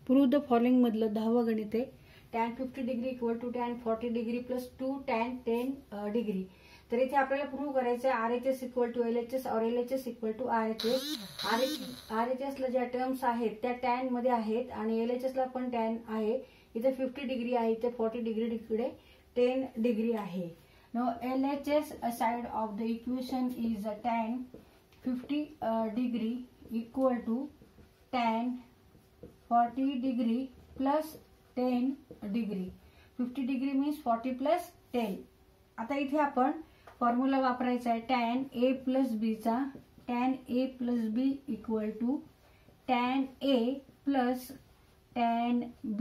Prove the following मधलं 10वं गणित आहे. tan 50 degree equal to tan 40 degree plus 2 tan 10 degree. तर इथे आपल्याला प्रूव्ह करायचं आहे RHS इक्वल टू LHS और LHS equal to RHS. RHS ला ज्या टर्म्स आहेत त्या tan मध्ये आहेत आणि LHS ला पण tan आहे. इथे 50 डिग्री आहे, इथे 40 डिग्री, इकडे 10 डिग्री आहे. Now LHS side of the equation is tan 50 degree equal to tan 40 degree plus 10 degree. 50 degree means 40 plus 10. आता इथे आपण फॉर्म्युला वापरायचा आहे tan A plus B चा. tan A plus B equal to tan A plus tan B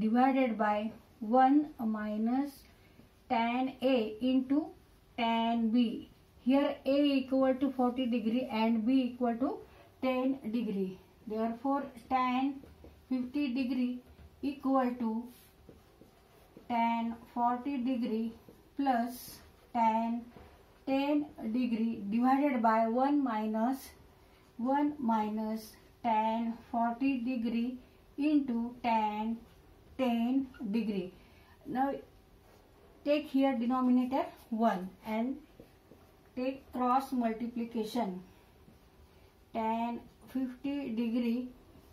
divided by 1 minus tan A into tan B. Here A equal to 40 degree and B equal to 10 degree. Therefore tan 50 degree equal to tan 40 degree plus tan 10 degree divided by 1 minus tan 40 degree into tan 10 degree. Now take here denominator 1 and take cross multiplication. Tan 50 degree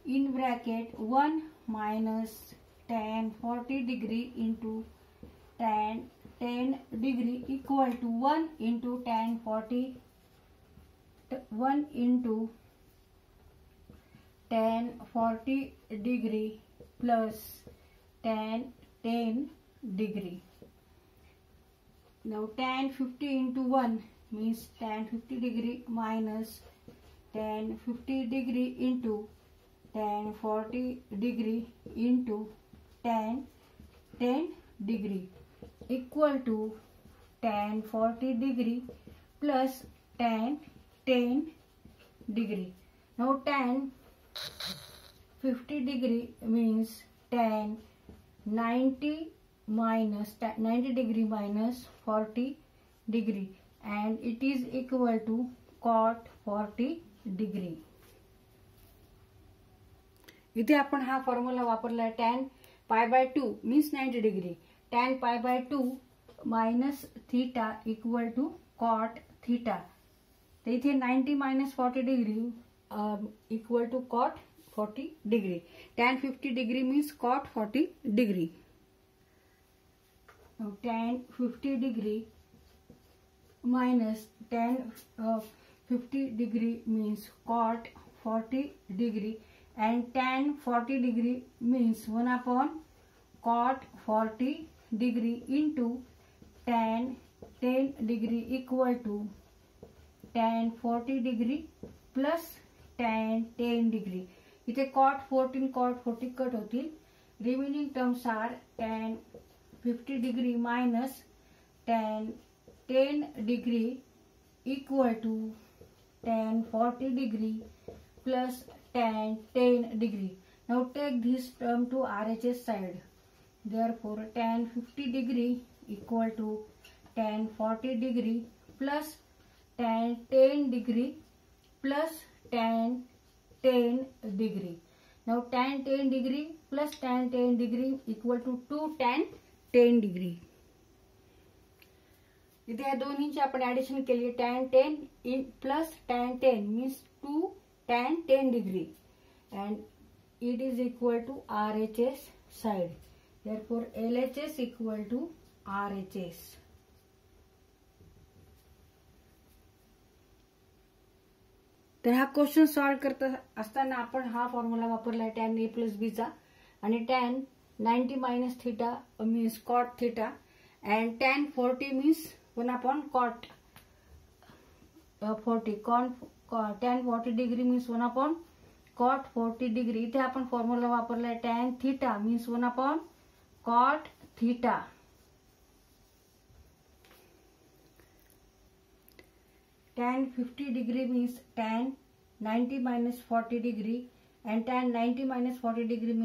in bracket 1 minus tan 40 degree into tan 10 degree equal to 1 into tan 40, 1 into tan 40 degree plus tan 10 degree. Now tan 50 into 1 means tan 50 degree minus tan 50 degree into tan 40 degree into tan 10 degree equal to tan 40 degree plus tan 10 degree. Now tan 50 degree means tan 90 degree minus 40 degree and it is equal to cot 40 degree. इथे आपण हा formula वापरला. tan pi by 2 means 90 degree. tan pi by 2 minus theta equal to cot theta. तर इथे 90 minus 40 degree equal to cot 40 degree. tan 50 degree means cot 40 degree. Now tan 50 degree minus tan 50 degree means cot 40 degree and tan 40 degree means 1 upon cot 40 degree into tan 10 degree equal to tan 40 degree plus tan 10 degree. इथे cot 14 cot 40 cut होतील. Remaining terms are tan 50 degree minus tan 10 degree equal to tan 40 degree plus tan 10 degree. Now take this term to RHS side. Therefore tan 50 degree equal to tan 40 degree plus tan 10 degree plus tan 10 degree. Now tan 10 degree plus tan 10 degree equal to 2 tan 10 degree. इथे या दोन्हीची आपण addition केली. tan 10 in plus tan 10 means 2 tan 10 degree and it is equal to RHS side. Therefore LHS equal to RHS. तर हा question solve करत असताना आपण हा formula वापरलाय tan A plus B चा आणि tan 90 minus theta means cot theta and tan 40 means 1 upon cot 40. Tan 40 degree means 1 upon cot 40 degree. इथे आपण formula वापरलाय tan theta means 1 upon cot theta. Tan 50 degree means tan 90 minus 40 degree and tan 90 minus 40 degree means